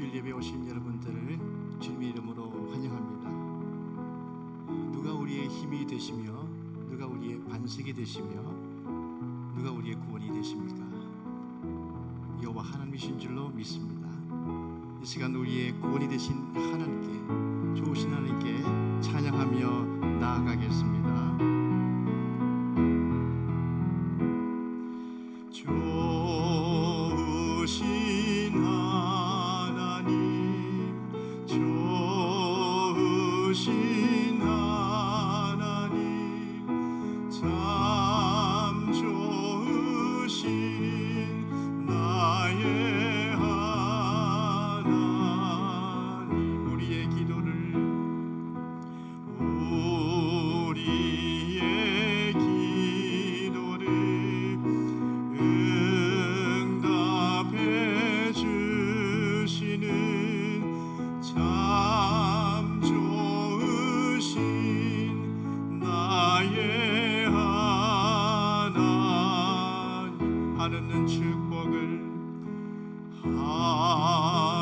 주일 예배 오신 여러분들을 주님의 이름으로 환영합니다. 누가 우리의 힘이 되시며 누가 우리의 반석이 되시며 누가 우리의 구원이 되십니까? 여호와 하나님이신 줄로 믿습니다. 이 시간 우리의 구원이 되신 하나님께, 좋으신 하나님께 찬양하며 나아가겠습니다. 좋으신 하나님, 좋으신 하나님, 참 좋으신 나의 하나님. 우리의 기도를 응답해 주시는 참 좋으신 나의 하나님. 한없는 축복을,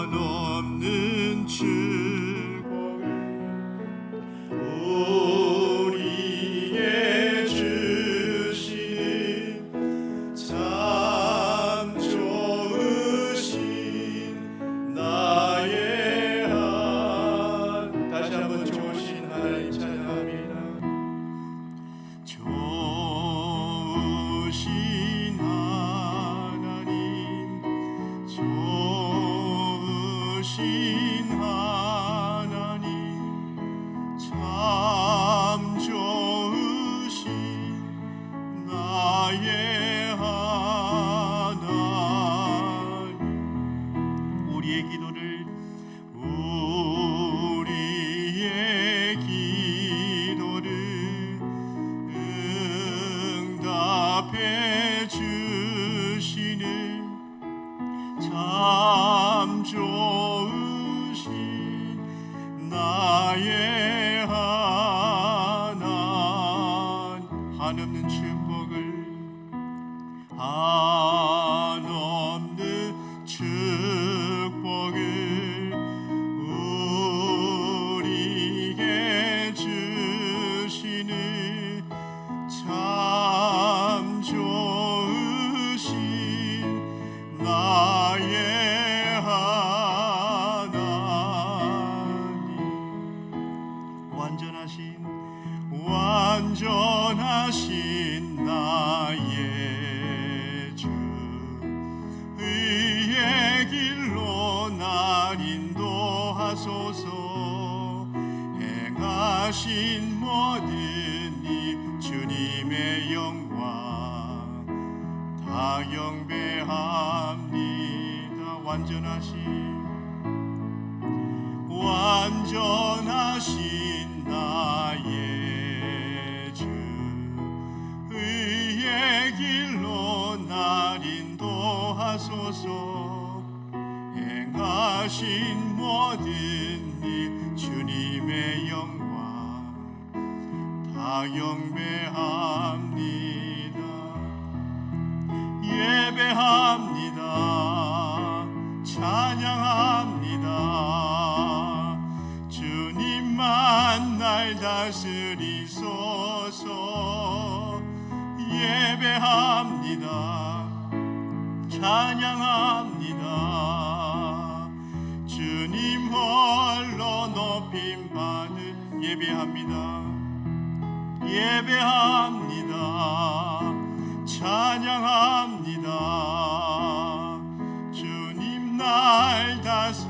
한없는 축복을 우리에게 주시는 참 좋으신 나의 하나님. 다시 한번 좋으신 하나님 찬양합니다. 좋으신 하나님, 좋으신 하나님, 참 좋으신 나의 하나님. 우리의 기도를 응답해 주시는 참 좋으신 나의 하나님. 한없는 축복을, 한없는 축복을 우리에게 주시는 참 좋으신 나의 하나님. 완전하신 나의 주, 의의 길로 날 인도하소서. 행하신 모든 이 주님의 영광 다 경배합니다. 완전하신 나의 주, 의의 길로 날 인도하소서. 행하신 모든 이 주님의 영광 다 경배합니다. 예배합니다. 찬양합니다. 주님만 날 다스리소서. 예배합니다. 찬양합니다. 주님 홀로 높임 받을. 예배합니다. 예배합니다. 찬양합니다. 주님 날 다스리소서.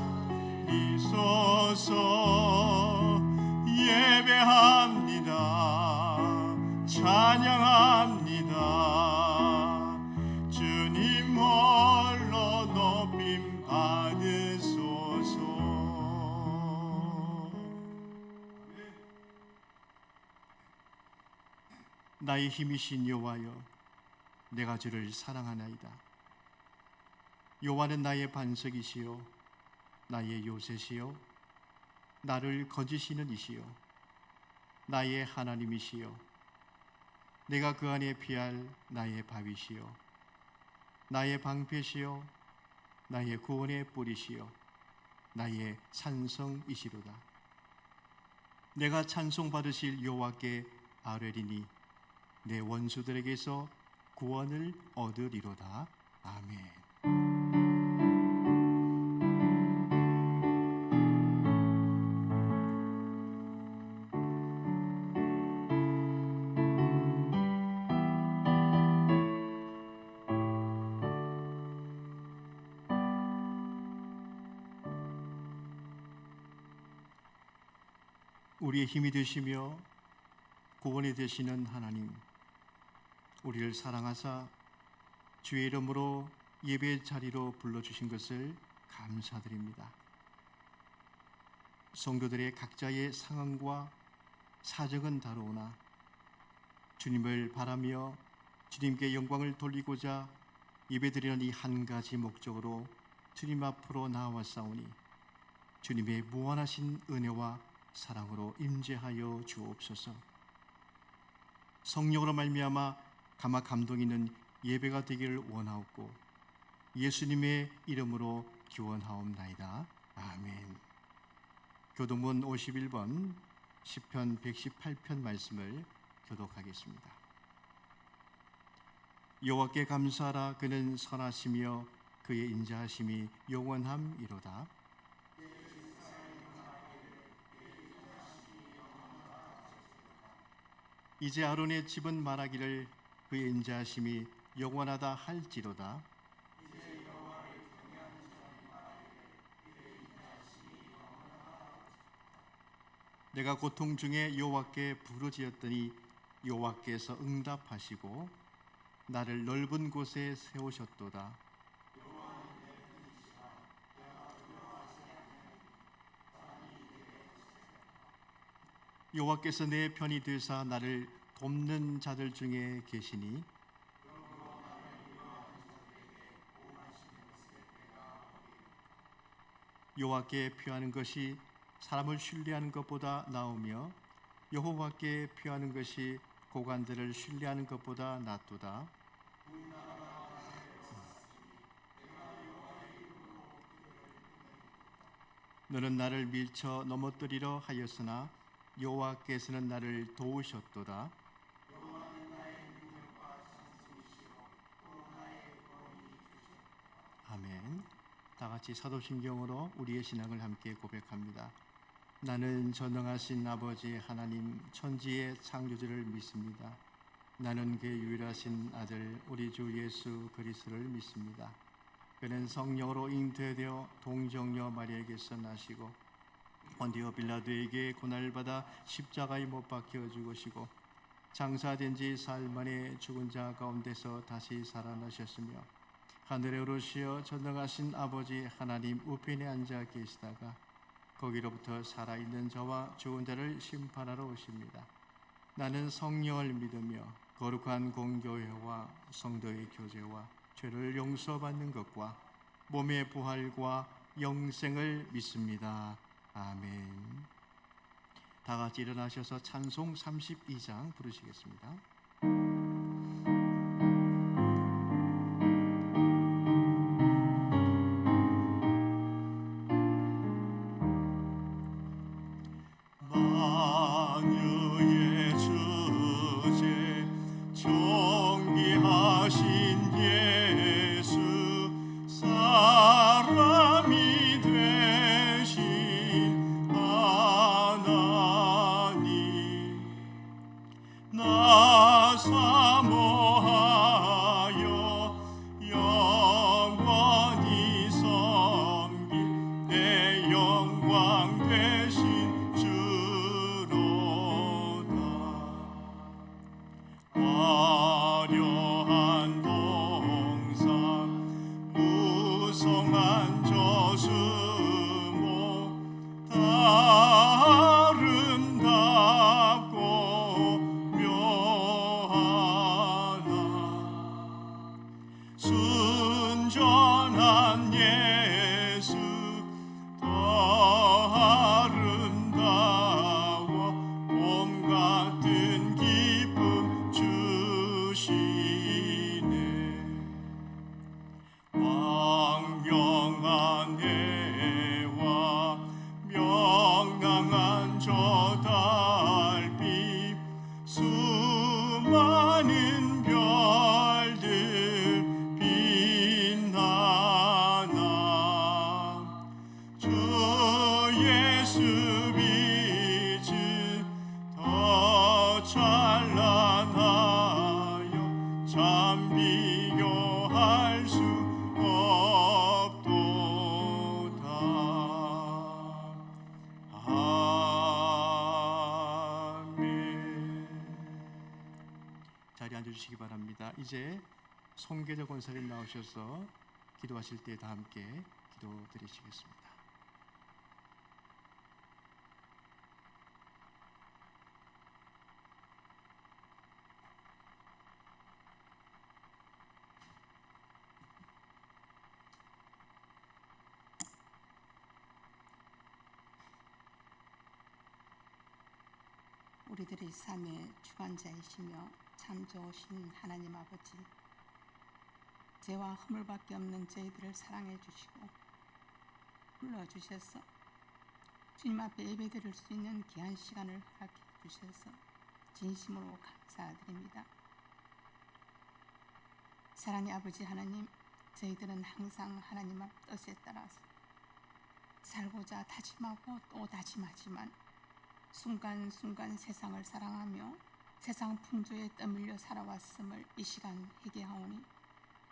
예배합니다. 찬양합니다. 주님 홀로 높임 받으소서. 나의 힘이신 여호와여, 내가 주를 사랑하나이다. 여호와는 나의 반석이시요 나의 요새시요 나를 거지시는 이시요 나의 하나님이시요 내가 그 안에 피할 나의 바위시요 나의 방패시요 나의 구원의 뿌리시요 나의 찬성이시로다. 내가 찬송 받으실 여호와께 아뢰리니 내 원수들에게서 구원을 얻으리로다. 아멘. 우리의 힘이 되시며 구원이 되시는 하나님, 우리를 사랑하사 주의 이름으로 예배 자리로 불러주신 것을 감사드립니다. 성도들의 각자의 상황과 사정은 다르오나 주님을 바라며 주님께 영광을 돌리고자 예배드리는 이 한 가지 목적으로 주님 앞으로 나아왔사오니 주님의 무한하신 은혜와 사랑으로 임재하여 주옵소서. 성령으로 말미암아 감화 감동 있는 예배가 되기를 원하옵고 예수님의 이름으로 기원하옵나이다. 아멘. 교동문 51번 시편 118편 말씀을 교독하겠습니다. 여호와께 감사하라. 그는 선하시며 그의 인자하심이 영원함이로다. 이제 아론의 집은 말하기를 그의 인자하심이 영원하다 할지로다. 내가 고통 중에 여호와께 부르짖었더니 여호와께서 응답하시고 나를 넓은 곳에 세우셨도다. 여호와께서 내 편이 되사 나를 돕는 자들 중에 계시니 여호와께 피하는 것이 사람을 신뢰하는 것보다 나으며 여호와께 피하는 것이 고관들을 신뢰하는 것보다 낫도다. 너는 나를 밀쳐 넘어뜨리려 하였으나 여호와께서는 나를 도우셨도다. 아멘. 다 같이 사도신경으로 우리의 신앙을 함께 고백합니다. 나는 전능하신 아버지 하나님 천지의 창조주를 믿습니다. 나는 그의 유일하신 아들 우리 주 예수 그리스도를 믿습니다. 그는 성령으로 잉태되어 동정녀 마리아에게서 나시고 본디오 빌라도에게 고난을 받아 십자가에 못 박혀 죽으시고 장사된 지 사흘 만에 죽은 자 가운데서 다시 살아나셨으며 하늘에 오르시어 전능하신 아버지 하나님 우편에 앉아 계시다가 거기로부터 살아있는 자와 죽은 자를 심판하러 오십니다. 나는 성령을 믿으며 거룩한 공교회와 성도의 교제와 죄를 용서받는 것과 몸의 부활과 영생을 믿습니다. 아멘. 다 같이 일어나셔서 찬송 32장 부르시겠습니다. 만유의 주제 존귀하신 예수 사람이 되신 하나님 나 사모하여 영원히 섬길 내 영광 되신 화려한 동산 무성한 저수목 다 아름답고 묘하나 순전한 예수 더 아름다워 봄 같은 기쁨 주시네. 왕명한 해와 주시기 바랍니다. 이제 송계적 권사님 나오셔서 기도하실 때 다 함께 기도 드리시겠습니다. 우리들의 삶의 주관자이시며 참 좋으신 하나님 아버지, 죄와 허물밖에 없는 저희들을 사랑해 주시고 불러주셔서 주님 앞에 예배드릴 수 있는 귀한 시간을 허락해 주셔서 진심으로 감사드립니다. 사랑의 아버지 하나님, 저희들은 항상 하나님 앞 뜻에 따라서 살고자 다짐하고 또 다짐하지만 순간순간 세상을 사랑하며 세상 풍조에 떠밀려 살아왔음을 이 시간 회개하오니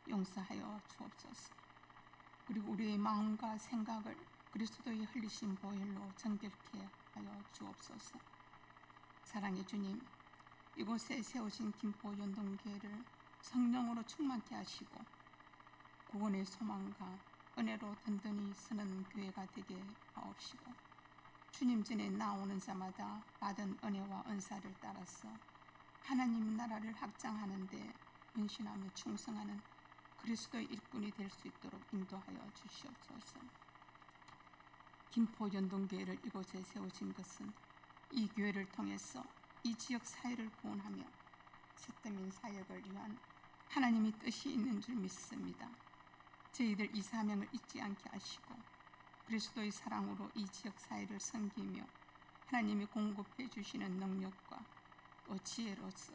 용서하여 주옵소서. 그리고 우리의 마음과 생각을 그리스도의 흘리신 보혈로 정결케 하여 주옵소서. 사랑의 주님, 이곳에 세우신 김포 연동교회를 성령으로 충만케 하시고 구원의 소망과 은혜로 든든히 서는 교회가 되게 하옵시고 주님 전에 나오는 자마다 받은 은혜와 은사를 따라서 하나님 나라를 확장하는 데 헌신하며 충성하는 그리스도의 일꾼이 될 수 있도록 인도하여 주시옵소서. 김포 연동교회를 이곳에 세우신 것은 이 교회를 통해서 이 지역 사회를 구원하며 세터민 사역을 위한 하나님의 뜻이 있는 줄 믿습니다. 저희들 이 사명을 잊지 않게 하시고 그리스도의 사랑으로 이 지역 사회를 섬기며 하나님이 공급해 주시는 능력과 또 지혜로서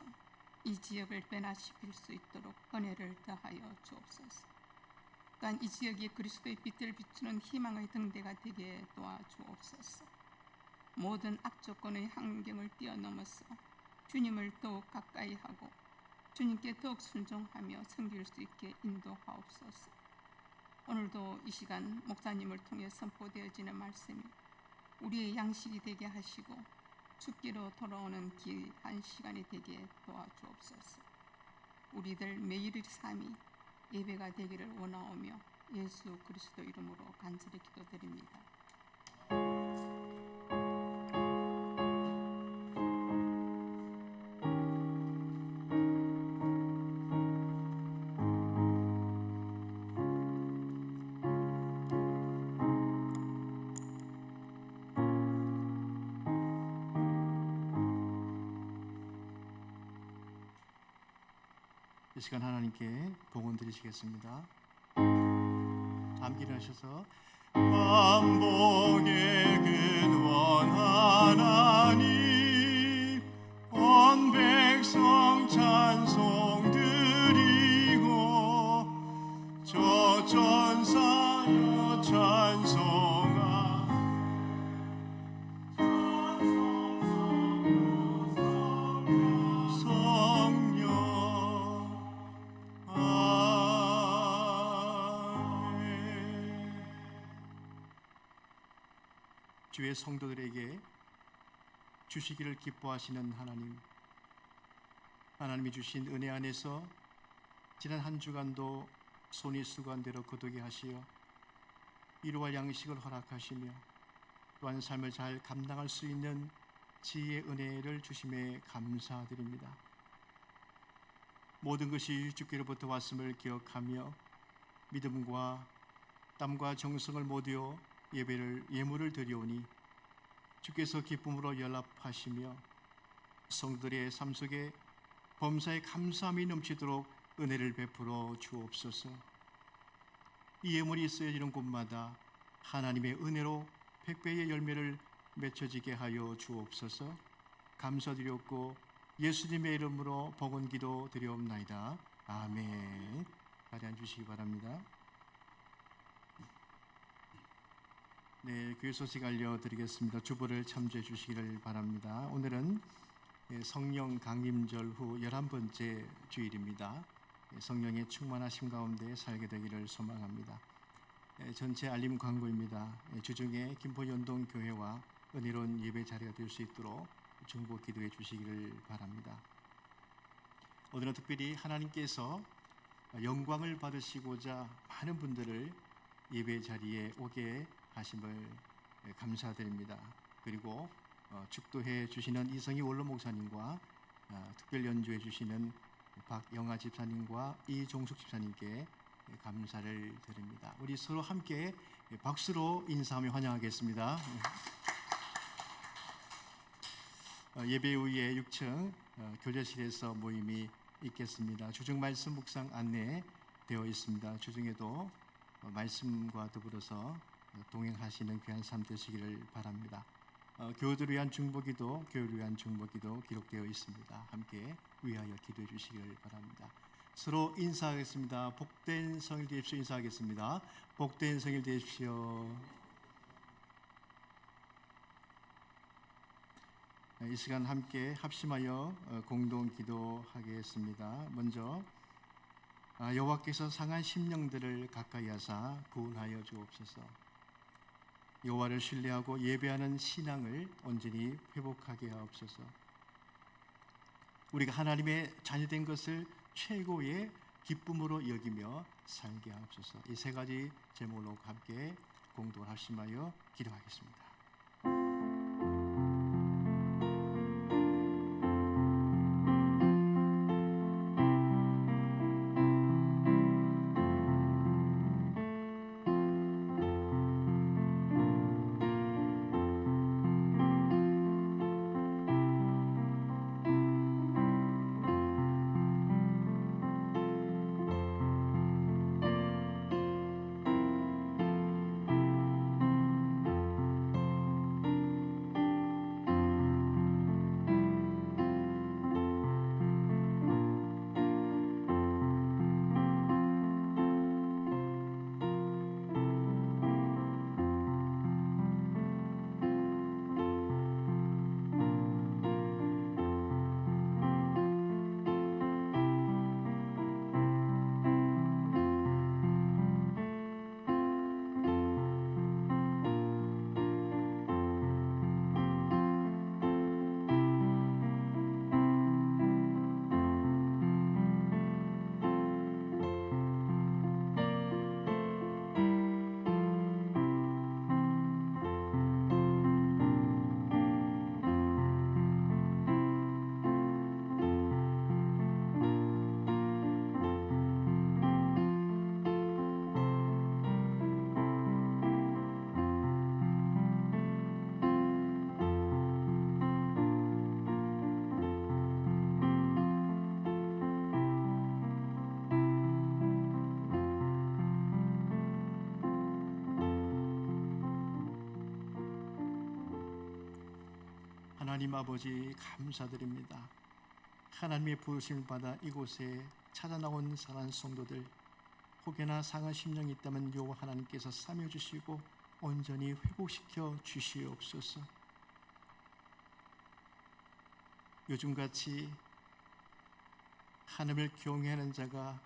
이 지역을 변화시킬 수 있도록 은혜를 더하여 주옵소서. 또한 이 지역이 그리스도의 빛을 비추는 희망의 등대가 되게 도와주옵소서. 모든 악조건의 환경을 뛰어넘어서 주님을 더욱 가까이 하고 주님께 더욱 순종하며 섬길 수 있게 인도하옵소서. 오늘도 이 시간 목사님을 통해 선포되어지는 말씀이 우리의 양식이 되게 하시고 죽기로 돌아오는 귀한 시간이 되게 도와주옵소서. 우리들 매일의 삶이 예배가 되기를 원하오며 예수 그리스도 이름으로 간절히 기도드립니다. 이 시간 하나님께 복원 드리시겠습니다. 함께 일어나셔서 만복의 근원 하나님 온 백성 찬송 드리고 저 전사여 찬송하 성령 주의 성도들에게 주시기를 기뻐하시는 하나님, 하나님이 주신 은혜 안에서 지난 한 주간도 손이 수고한 대로 거두게 하시어 이루할 양식을 허락하시며 또한 삶을 잘 감당할 수 있는 지혜의 은혜를 주심에 감사드립니다. 모든 것이 주께로부터 왔음을 기억하며 믿음과 땀과 정성을 모두어 예물을 드리오니 주께서 기쁨으로 연락하시며 성도들의 삶 속에 범사에 감사함이 넘치도록 은혜를 베풀어 주옵소서. 이 예물이 쓰여지는 곳마다 하나님의 은혜로 백배의 열매를 맺혀지게 하여 주옵소서. 감사드렸고 예수님의 이름으로 복원 기도 드리옵나이다. 아멘. 자리 앉으시기 바랍니다. 네, 교회 소식 알려드리겠습니다. 주보를 참조해 주시기를 바랍니다. 오늘은 성령 강림절 후 11번째 주일입니다. 성령의 충만하심 가운데 살게 되기를 소망합니다. 전체 알림 광고입니다. 주중에 김포 연동교회와 은혜로운 예배 자리가 될 수 있도록 중보 기도해 주시기를 바랍니다. 오늘은 특별히 하나님께서 영광을 받으시고자 많은 분들을 예배 자리에 오게 하심을 감사드립니다. 그리고 축도해 주시는 이성희 원로 목사님과 특별 연주해 주시는 박영아 집사님과 이종숙 집사님께 감사를 드립니다. 우리 서로 함께 박수로 인사하며 환영하겠습니다. 예배 후에 6층 교제실에서 모임이 있겠습니다. 주중 말씀 묵상 안내되어 있습니다. 주중에도 말씀과 더불어서 동행하시는 귀한 삶 되시기를 바랍니다. 교우들을 위한 중보기도, 교회를 위한 중보기도 기록되어 있습니다. 함께 위하여 기도해 주시기를 바랍니다. 서로 인사하겠습니다. 복된 성일 되십시오. 인사하겠습니다. 복된 성일 되십시오. 이 시간 함께 합심하여 공동 기도하겠습니다. 먼저 여호와께서 상한 심령들을 가까이 하사 구원하여 주옵소서. 여호와를 신뢰하고 예배하는 신앙을 온전히 회복하게 하옵소서. 우리가 하나님의 자녀된 것을 최고의 기쁨으로 여기며 살게 하옵소서. 이 세 가지 제목으로 함께 공동을 합심하여 기도하겠습니다. 하나님 아버지 감사드립니다. 하나님의 부르심을 받아 이곳에 찾아 나온 사랑하는 성도들, 혹여나 상한 심령이 있다면 여호와 하나님께서 사며 주시고 온전히 회복시켜 주시옵소서. 요즘같이 하나님을 경외하는 자가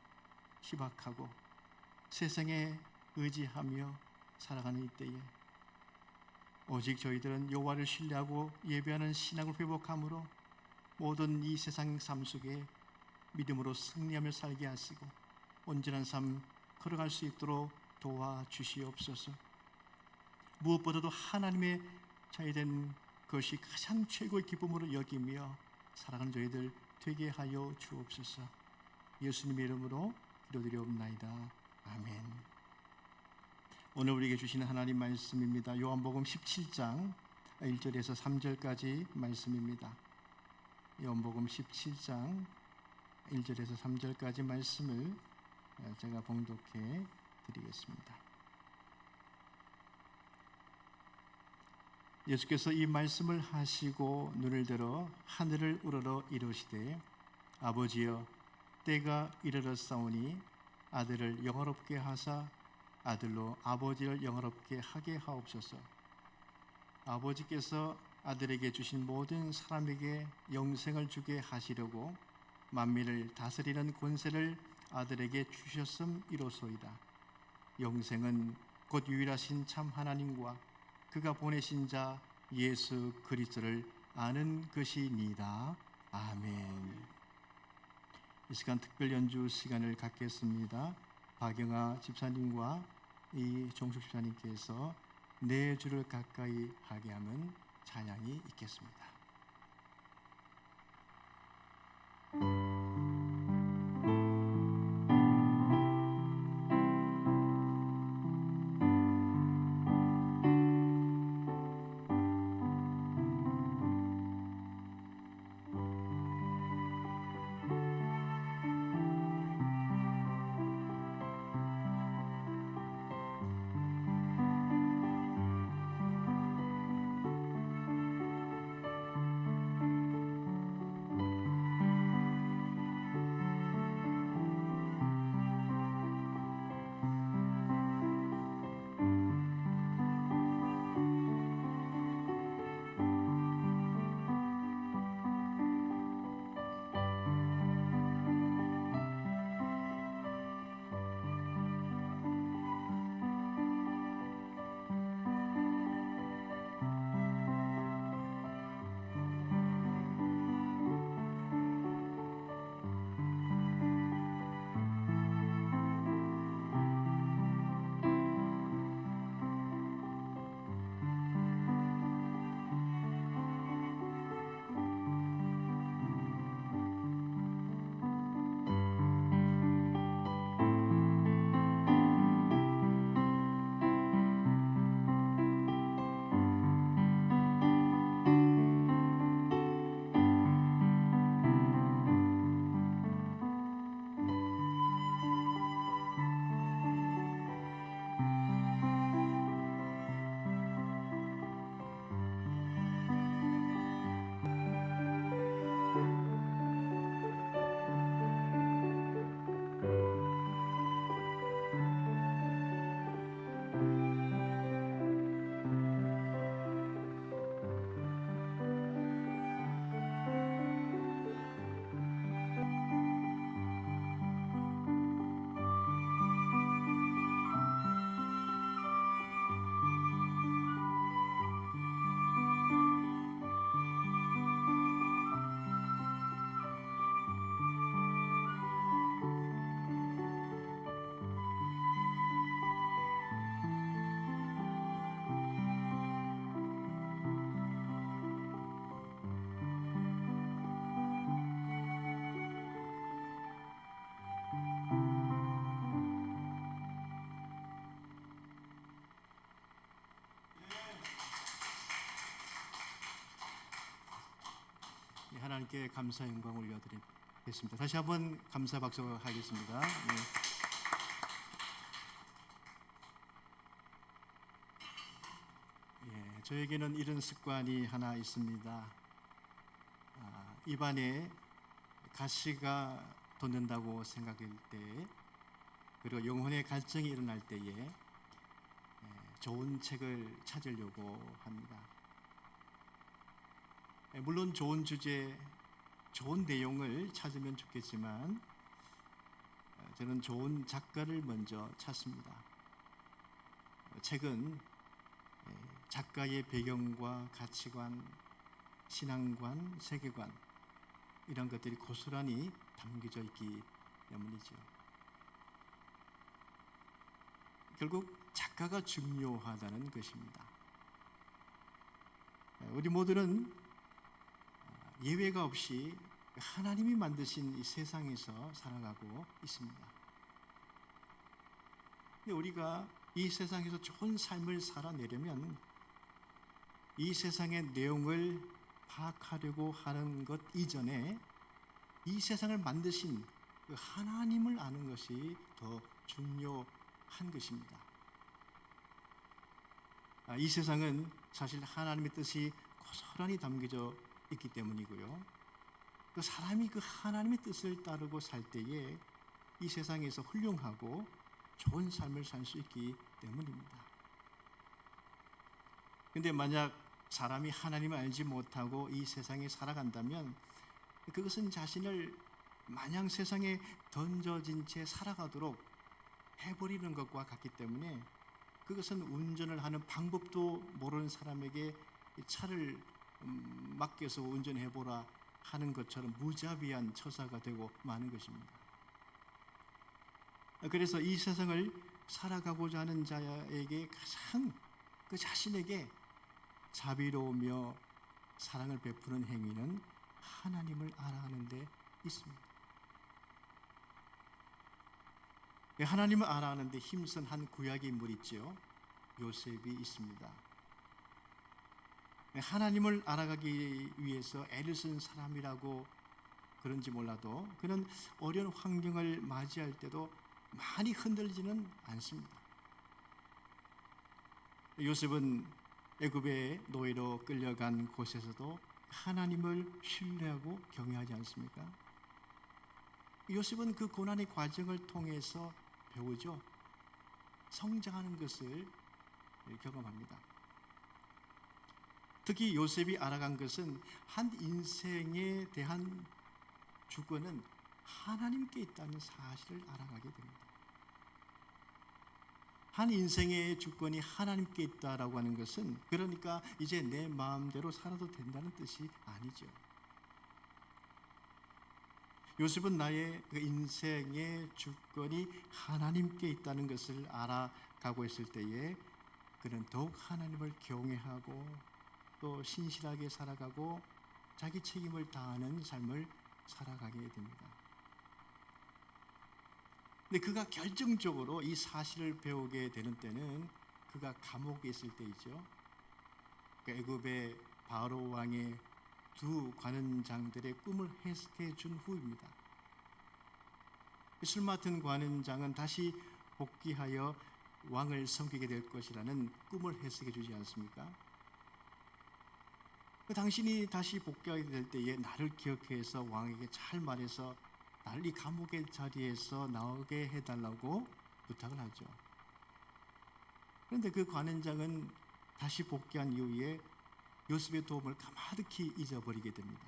희박하고 세상에 의지하며 살아가는 이때에 오직 저희들은 여호와를 신뢰하고 예배하는 신앙을 회복함으로 모든 이 세상 삶 속에 믿음으로 승리하며 살게 하시고 온전한 삶 걸어갈 수 있도록 도와주시옵소서. 무엇보다도 하나님의 자유된 것이 가장 최고의 기쁨으로 여기며 살아가는 저희들 되게 하여 주옵소서. 예수님의 이름으로 기도드리옵나이다. 아멘. 오늘 우리에게 주시는 하나님 말씀입니다. 요한복음 17장 1절에서 3절까지 말씀입니다. 요한복음 17장 1절에서 3절까지 말씀을 제가 봉독해 드리겠습니다. 예수께서 이 말씀을 하시고 눈을 들어 하늘을 우러러 이르시되 아버지여 때가 이르렀사오니 아들을 영화롭게 하사 아들로 아버지를 영화롭게 하게 하옵소서. 아버지께서 아들에게 주신 모든 사람에게 영생을 주게 하시려고 만민을 다스리는 권세를 아들에게 주셨음이로소이다. 영생은 곧 유일하신 참 하나님과 그가 보내신 자 예수 그리스도를 아는 것이니이다. 아멘. 이 시간 특별 연주 시간을 갖겠습니다. 박영아 집사님과 이 종숙 집사님께서 내 주를 가까이 하게 하면 찬양이 있겠습니다. 하나님께 감사 영광 올려드리겠습니다. 다시 한번 감사 박수 하겠습니다. 네. 저에게는 이런 습관이 하나 있습니다. 입안에 가시가 돋는다고 생각할 때, 그리고 영혼의 갈증이 일어날 때에 좋은 책을 찾으려고 합니다. 물론 좋은 주제, 좋은 내용을 찾으면 좋겠지만 저는 좋은 작가를 먼저 찾습니다. 책은 작가의 배경과 가치관, 신앙관, 세계관 이런 것들이 고스란히 담겨져 있기 때문이죠. 결국 작가가 중요하다는 것입니다. 우리 모두는 예외가 없이 하나님이 만드신 이 세상에서 살아가고 있습니다. 근데 우리가 이 세상에서 좋은 삶을 살아내려면 이 세상의 내용을 파악하려고 하는 것 이전에 이 세상을 만드신 그 하나님을 아는 것이 더 중요한 것입니다. 이 세상은 사실 하나님의 뜻이 고스란히 담겨져 있기 때문이고요. 그 사람이 그 하나님의 뜻을 따르고 살 때에 이 세상에서 훌륭하고 좋은 삶을 살 수 있기 때문입니다. 근데 만약 사람이 하나님을 알지 못하고 이 세상에 살아간다면 그것은 자신을 마냥 세상에 던져진 채 살아가도록 해버리는 것과 같기 때문에 그것은 운전을 하는 방법도 모르는 사람에게 차를 맡겨서 운전해보라 하는 것처럼 무자비한 처사가 되고 마는 것입니다. 그래서 이 세상을 살아가고자 하는 자에게 가장 그 자신에게 자비로우며 사랑을 베푸는 행위는 하나님을 알아가는 데 있습니다. 하나님을 알아가는 데 힘쓴 한 구약의 인물이 있죠. 요셉이 있습니다. 하나님을 알아가기 위해서 애를 쓴 사람이라고 그런지 몰라도 그는 어려운 환경을 맞이할 때도 많이 흔들리지는 않습니다. 요셉은 애굽의 노예로 끌려간 곳에서도 하나님을 신뢰하고 경외하지 않습니까? 요셉은 그 고난의 과정을 통해서 배우죠. 성장하는 것을 경험합니다. 특히 요셉이 알아간 것은 한 인생에 대한 주권은 하나님께 있다는 사실을 알아가게 됩니다. 한 인생의 주권이 하나님께 있다라고 하는 것은 그러니까 이제 내 마음대로 살아도 된다는 뜻이 아니죠. 요셉은 나의 그 인생의 주권이 하나님께 있다는 것을 알아가고 있을 때에 그는 더욱 하나님을 경외하고 또 신실하게 살아가고 자기 책임을 다하는 삶을 살아가게 됩니다. 근데 그가 결정적으로 이 사실을 배우게 되는 때는 그가 감옥에 있을 때이죠. 애굽의 바로 왕의 두 관원장들의 꿈을 해석해 준 후입니다. 술 맡은 관원장은 다시 복귀하여 왕을 섬기게 될 것이라는 꿈을 해석해 주지 않습니까? 당신이 다시 복귀하게 될 때에 나를 기억해서 왕에게 잘 말해서 나를 이 감옥의 자리에서 나오게 해달라고 부탁을 하죠. 그런데 그 관원장은 다시 복귀한 이후에 요셉의 도움을 가마득히 잊어버리게 됩니다.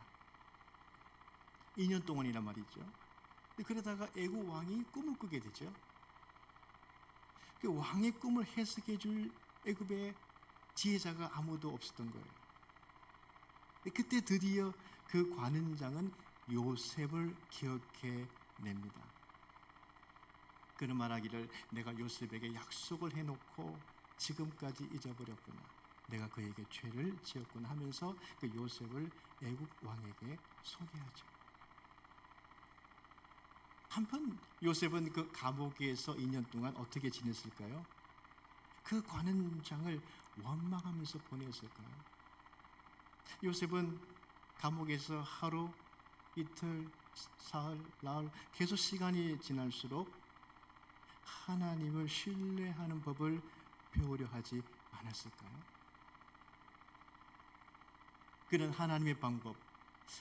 2년 동안이란 말이죠. 그러다가 애국 왕이 꿈을 꾸게 되죠. 그 왕의 꿈을 해석해 줄 애굽의 지혜자가 아무도 없었던 거예요. 그때 드디어 그 관원장은 요셉을 기억해 냅니다. 그는 말하기를 내가 요셉에게 약속을 해놓고 지금까지 잊어버렸구나. 내가 그에게 죄를 지었구나 하면서 그 요셉을 애국 왕에게 소개하죠. 한편 요셉은 그 감옥에서 2년 동안 어떻게 지냈을까요? 그 관원장을 원망하면서 보냈을까요? 요셉은 감옥에서 하루, 이틀, 사흘, 나흘 계속 시간이 지날수록 하나님을 신뢰하는 법을 배우려 하지 않았을까요? 그는 하나님의 방법,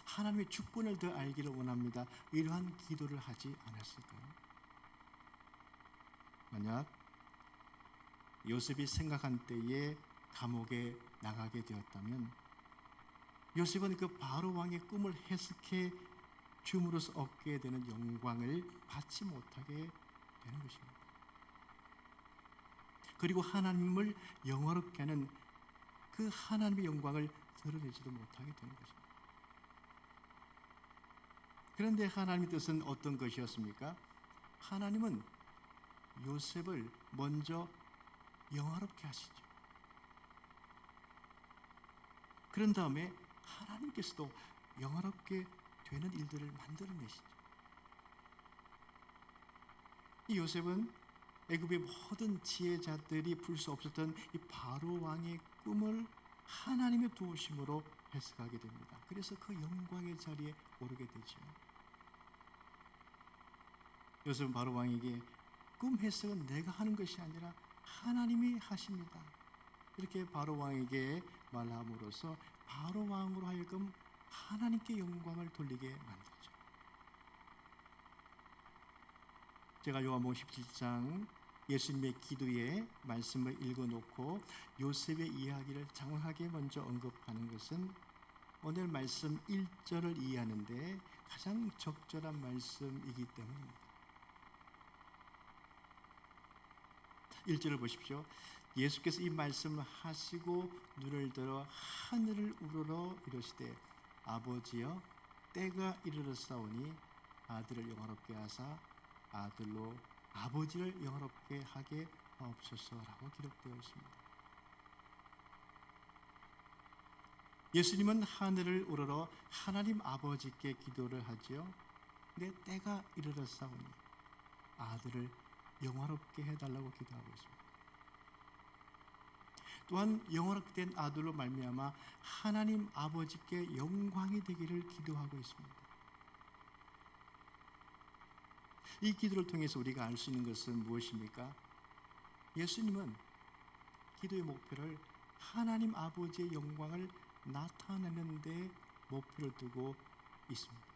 하나님의 주권을 더 알기를 원합니다. 이러한 기도를 하지 않았을까요? 만약 요셉이 생각한 때에 감옥에 나가게 되었다면 요셉은 그 바로 왕의 꿈을 해석해 줌으로써 얻게 되는 영광을 받지 못하게 되는 것입니다. 그리고 하나님을 영화롭게 하는 그 하나님의 영광을 드러내지도 못하게 되는 것입니다. 그런데 하나님의 뜻은 어떤 것이었습니까? 하나님은 요셉을 먼저 영화롭게 하시죠. 그런 다음에 하나님께서도 영화롭게 되는 일들을 만들어내시죠. 이 요셉은 애굽의 모든 지혜자들이 풀 수 없었던 이 바로 왕의 꿈을 하나님의 도우심으로 해석하게 됩니다. 그래서 그 영광의 자리에 오르게 되죠. 요셉은 바로 왕에게 꿈 해석은 내가 하는 것이 아니라 하나님이 하십니다. 이렇게 바로 왕에게 말함으로써 바로 왕으로 하여금 하나님께 영광을 돌리게 만들죠. 제가 요한복음 17장 예수님의 기도의 말씀을 읽어놓고 요셉의 이야기를 장황하게 먼저 언급하는 것은 오늘 말씀 1절을 이해하는데 가장 적절한 말씀이기 때문입니다. 1절을 보십시오. 예수께서 이 말씀을 하시고 눈을 들어 하늘을 우러러 이르시되 아버지여 때가 이르렀사오니 아들을 영화롭게 하사 아들로 아버지를 영화롭게 하게 하옵소서라고 기록되어 있습니다. 예수님은 하늘을 우러러 하나님 아버지께 기도를 하지요. 내 때가 이르렀사오니 아들을 영화롭게 해달라고 기도하고 있습니다. 또한 영화롭게 된 아들로 말미암아 하나님 아버지께 영광이 되기를 기도하고 있습니다. 이 기도를 통해서 우리가 알 수 있는 것은 무엇입니까? 예수님은 기도의 목표를 하나님 아버지의 영광을 나타내는 데 목표를 두고 있습니다.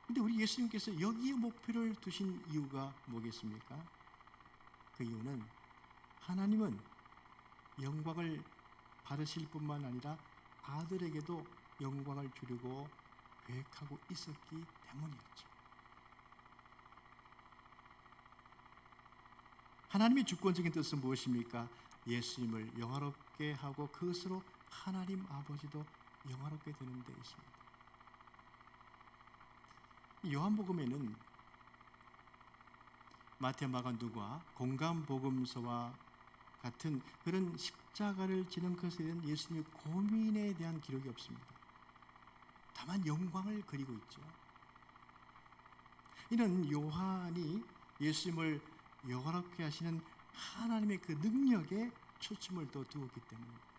근데 우리 예수님께서 여기에 목표를 두신 이유가 뭐겠습니까? 그 이유는 하나님은 영광을 받으실 뿐만 아니라 아들에게도 영광을 주려고 계획하고 있었기 때문이었죠. 하나님의 주권적인 뜻은 무엇입니까? 예수님을 영화롭게 하고 그것으로 하나님 아버지도 영화롭게 되는 데 있습니다. 요한복음에는 마태, 마가, 누가 공감복음서와 같은 그런 십자가를 지는 것에 대한 예수님의 고민에 대한 기록이 없습니다. 다만 영광을 그리고 있죠. 이는 요한이 예수님을 영화롭게 하시는 하나님의 그 능력에 초점을 더 두었기 때문입니다.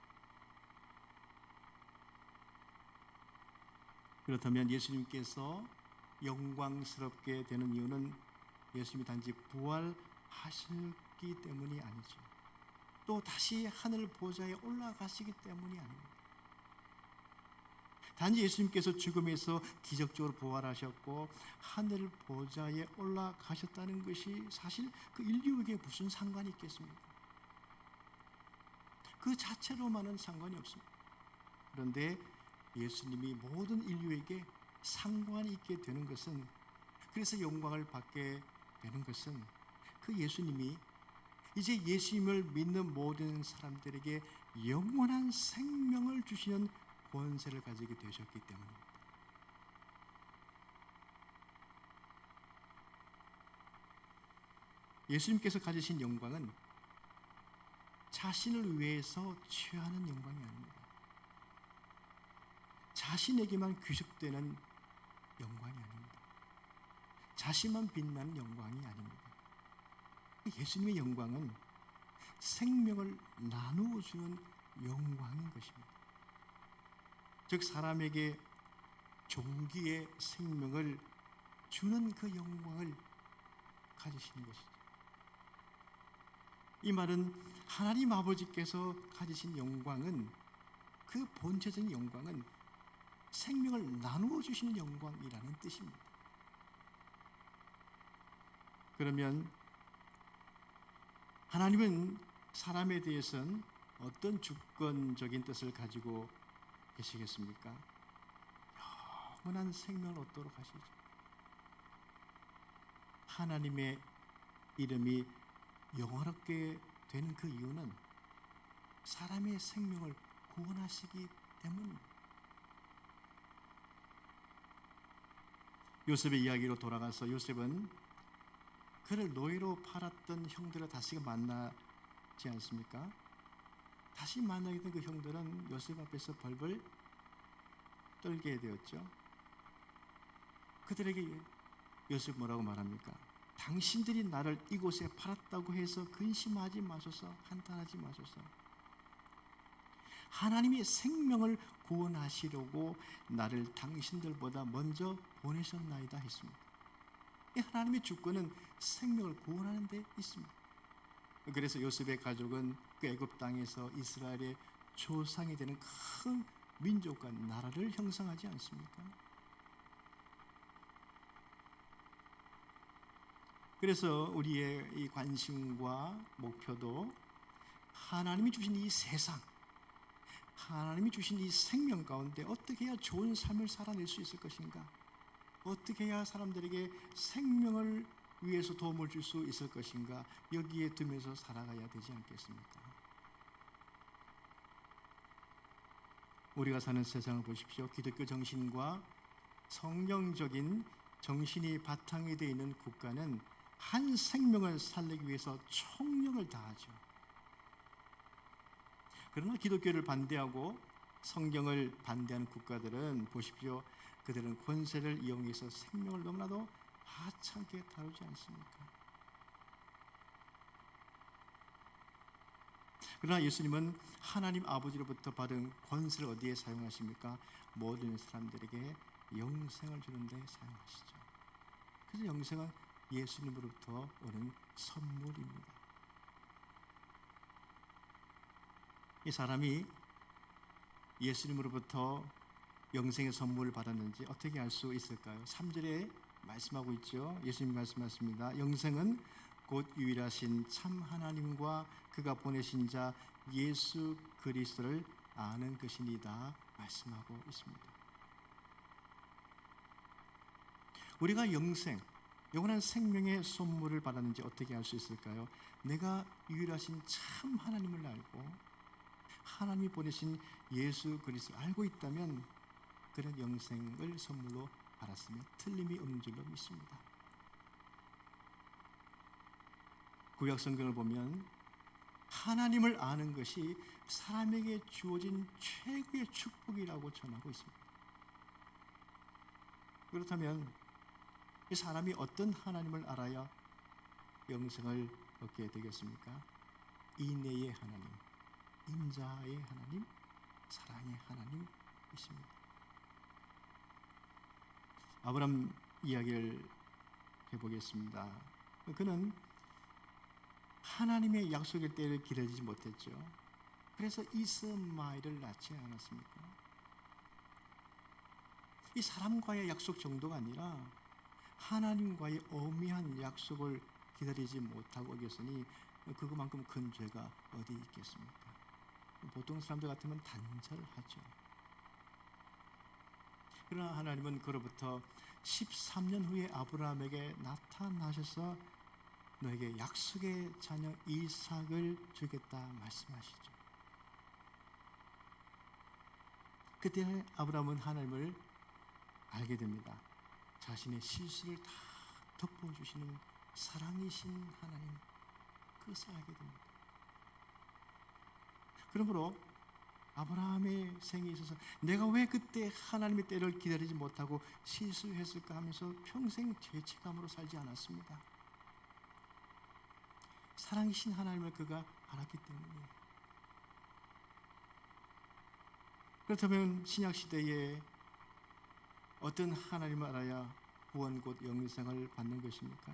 그렇다면 예수님께서 영광스럽게 되는 이유는 예수님이 단지 부활하셨기 때문이 아니죠. 또 다시 하늘 보좌에 올라가시기 때문이 아닙니다. 단지 예수님께서 죽음에서 기적적으로 부활하셨고 하늘 보좌에 올라가셨다는 것이 사실 그 인류에게 무슨 상관이 있겠습니까? 그 자체로만은 상관이 없습니다. 그런데 예수님이 모든 인류에게 상관이 있게 되는 것은, 그래서 영광을 받게 되는 것은 그 예수님이 이제 예수님을 믿는 모든 사람들에게 영원한 생명을 주시는 권세를 가지게 되셨기 때문입니다. 예수님께서 가지신 영광은 자신을 위해서 취하는 영광이 아닙니다. 자신에게만 귀속되는 영광이 아닙니다. 자신만 빛나는 영광이 아닙니다. 예수님의 영광은 생명을 나누어 주는 영광인 것입니다. 즉 사람에게 종기의 생명을 주는 그 영광을 가지시는 것이죠. 이 말은 하나님 아버지께서 가지신 영광은, 그 본체적인 영광은 생명을 나누어 주시는 영광이라는 뜻입니다. 그러면 하나님은 사람에 대해서는 어떤 주권적인 뜻을 가지고 계시겠습니까? 영원한 생명을 얻도록 하시죠. 하나님의 이름이 영화롭게 되는 그 이유는 사람의 생명을 구원하시기 때문입니다. 요셉의 이야기로 돌아가서 요셉은 그를 노예로 팔았던 형들을 다시 만나지 않습니까? 다시 만나게 된 그 형들은 요셉 앞에서 벌벌 떨게 되었죠. 그들에게 요셉 뭐라고 말합니까? 당신들이 나를 이곳에 팔았다고 해서 근심하지 마소서, 한탄하지 마소서. 하나님이 생명을 구원하시려고 나를 당신들보다 먼저 보내셨나이다 했습니다. 이 하나님의 주권은 생명을 구원하는 데 있습니다. 그래서 요셉의 가족은 그 애굽 땅에서 이스라엘의 조상이 되는 큰 민족과 나라를 형성하지 않습니까? 그래서 우리의 이 관심과 목표도 하나님이 주신 이 세상, 하나님이 주신 이 생명 가운데 어떻게 해야 좋은 삶을 살아낼 수 있을 것인가? 어떻게 해야 사람들에게 생명을 위해서 도움을 줄 수 있을 것인가? 여기에 두면서 살아가야 되지 않겠습니까? 우리가 사는 세상을 보십시오. 기독교 정신과 성경적인 정신이 바탕이 되어 있는 국가는 한 생명을 살리기 위해서 총력을 다하죠. 그러나 기독교를 반대하고 성경을 반대하는 국가들은 보십시오. 그들은 권세를 이용해서 생명을 너무나도 하찮게 다루지 않습니까? 그러나 예수님은 하나님 아버지로부터 받은 권세를 어디에 사용하십니까? 모든 사람들에게 영생을 주는 데 사용하시죠. 그래서 영생은 예수님으로부터 오는 선물입니다. 이 사람이 예수님으로부터 영생의 선물을 받았는지 어떻게 알 수 있을까요? 3절에 말씀하고 있죠. 예수님 말씀하십니다. 영생은 곧 유일하신 참 하나님과 그가 보내신 자 예수 그리스도를 아는 것이니다 말씀하고 있습니다. 우리가 영생, 영원한 생명의 선물을 받았는지 어떻게 알 수 있을까요? 내가 유일하신 참 하나님을 알고 하나님이 보내신 예수 그리스도를 알고 있다면 그런 영생을 선물로 받았으면 틀림이 없는 줄로 믿습니다. 구약 성경을 보면 하나님을 아는 것이 사람에게 주어진 최고의 축복이라고 전하고 있습니다. 그렇다면 이 사람이 어떤 하나님을 알아야 영생을 얻게 되겠습니까? 인내의 하나님, 인자의 하나님, 사랑의 하나님이십니다. 아브라함 이야기를 해보겠습니다. 그는 하나님의 약속의 때를 기다리지 못했죠. 그래서 이스마엘을 낳지 않았습니까? 이 사람과의 약속 정도가 아니라 하나님과의 엄미한 약속을 기다리지 못하고 어겼으니 그것만큼 큰 죄가 어디 있겠습니까? 보통 사람들 같으면 단절하죠. 그러나 하나님은 그로부터 13년 후에 아브라함에게 나타나셔서 너에게 약속의 자녀 이삭을 주겠다 말씀하시죠. 그때 아브라함은 하나님을 알게 됩니다. 자신의 실수를 다 덮어주시는 사랑이신 하나님, 그것을 알게 됩니다. 그러므로 아브라함의 생에 있어서 내가 왜 그때 하나님의 때를 기다리지 못하고 실수했을까 하면서 평생 죄책감으로 살지 않았습니다. 사랑이신 하나님을 그가 알았기 때문에. 그렇다면 신약시대에 어떤 하나님을 알아야 구원 곧 영생을 받는 것입니까?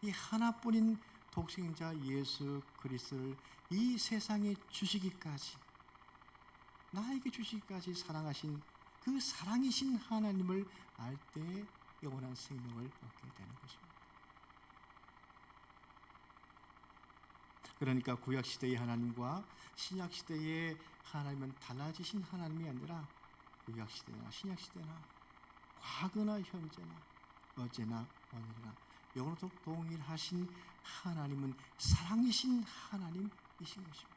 이 하나뿐인 독생자 예수 그리스도를 이 세상에 주시기까지, 나에게 주시기까지 사랑하신 그 사랑이신 하나님을 알 때 영원한 생명을 얻게 되는 것입니다. 그러니까 구약시대의 하나님과 신약시대의 하나님은 달라지신 하나님이 아니라 구약시대나 신약시대나 과거나 현재나 어제나 오늘이나 영원토록 동일하신 하나님은 사랑이신 하나님이신 것입니다.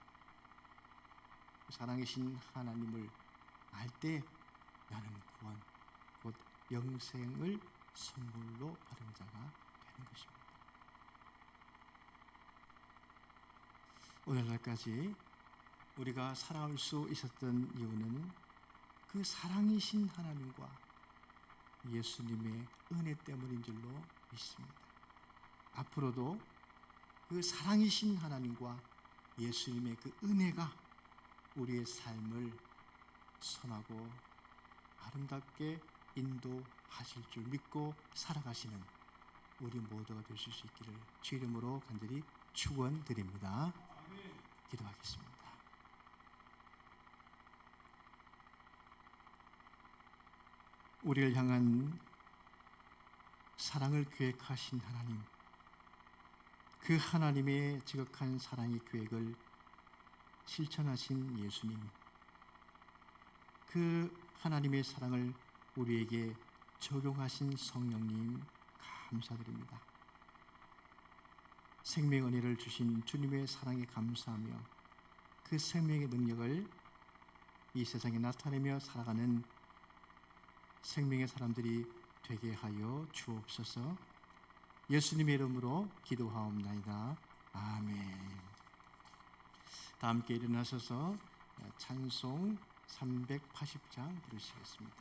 사랑이신 하나님을 알 때 나는 구원, 곧 영생을 선물로 받은 자가 되는 것입니다. 오늘날까지 우리가 살아올 수 있었던 이유는 그 사랑이신 하나님과 예수님의 은혜 때문인 줄로 믿습니다. 앞으로도 그 사랑이신 하나님과 예수님의 그 은혜가 우리의 삶을 선하고 아름답게 인도하실 줄 믿고 살아가시는 우리 모두가 되실 수 있기를 주 이름으로 간절히 축원드립니다. 기도하겠습니다. 우리를 향한 사랑을 계획하신 하나님, 그 하나님의 지극한 사랑의 계획을 실천하신 예수님, 그 하나님의 사랑을 우리에게 적용하신 성령님 감사드립니다. 생명 은혜를 주신 주님의 사랑에 감사하며 그 생명의 능력을 이 세상에 나타내며 살아가는 생명의 사람들이 되게 하여 주옵소서. 예수님의 이름으로 기도하옵나이다. 아멘. 다 함께 일어나셔서 찬송 380장 부르시겠습니다.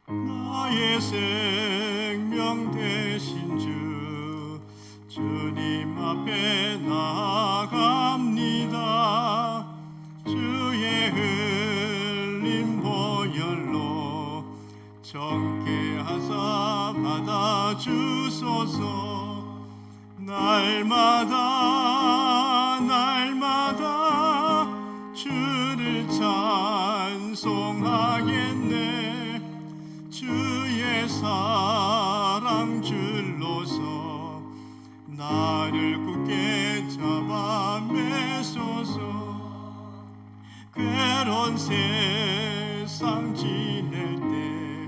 나의 생명 되신 주 주님 앞에 나아갑니다. 주의 흘린 보혈로 정케 하사 받아주소서. 날마다 주를 찬송하겠네. 주의 사랑 줄로서 나를 굳게 잡아 매소서. 괴로운 세상 지낼 때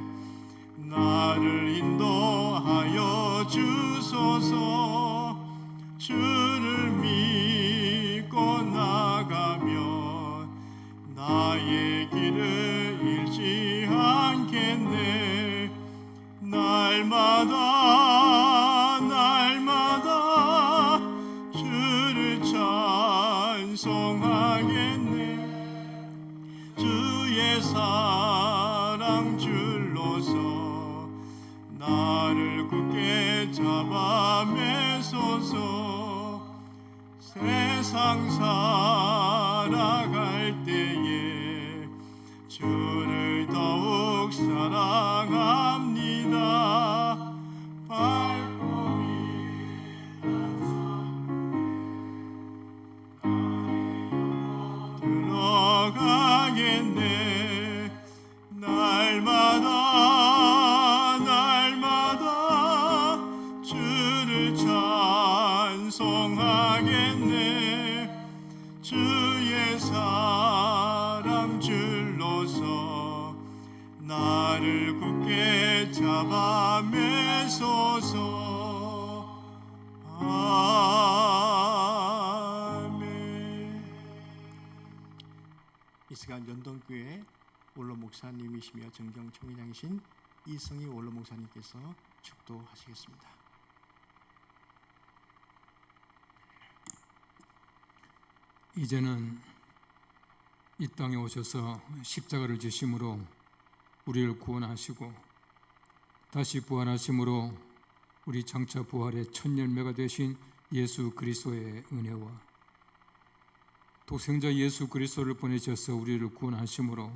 나를 인도하여 주소서. 주를 믿고 나가면 나의 길을 잃지 않겠네. 날마다 주를 찬송하겠네. 주의 사랑 줄로서 나를 굳게 잡아 매소서. 세상 살아갈 때에 주를 더욱 사랑합니다. 발걸음 들어가겠네. 날마다 주를 찬송하겠네. 주의 사랑 줄로서 나를 굳게 잡아 매소서. 아멘. 이 시간 연동교회 원로 목사님이시며 정경 총회장이신 이성희 원로 목사님께서 축도하시겠습니다. 이제는 이 땅에 오셔서 십자가를 지심으로 우리를 구원하시고 다시 부활하심으로 우리 장차 부활의 첫 열매가 되신 예수 그리스도의 은혜와 독생자 예수 그리스도를 보내셔서 우리를 구원하심으로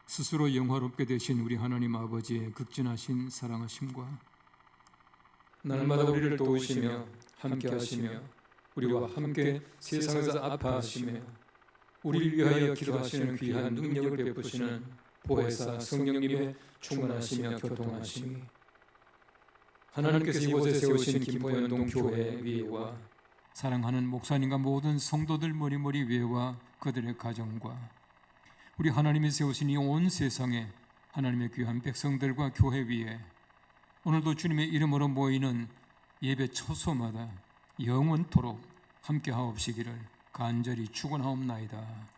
스스로 영화롭게 되신 우리 하나님 아버지의 극진하신 사랑하심과 날마다 우리를 도우시며 함께하시며 우리와 함께 세상에서 아파하시며 우리를 위하여 기도하시는 귀한 능력을 베푸시는 보혜사 성령님의 충만하시며 교통하심이 하나님께서 이곳에 세우신 김포연동 교회 위에와 사랑하는 목사님과 모든 성도들 머리머리 위에와 그들의 가정과 우리 하나님이 세우신 이 온 세상에 하나님의 귀한 백성들과 교회 위에 오늘도 주님의 이름으로 모이는 예배 처소마다 영원토록 함께 하옵시기를 간절히 축원하옵나이다.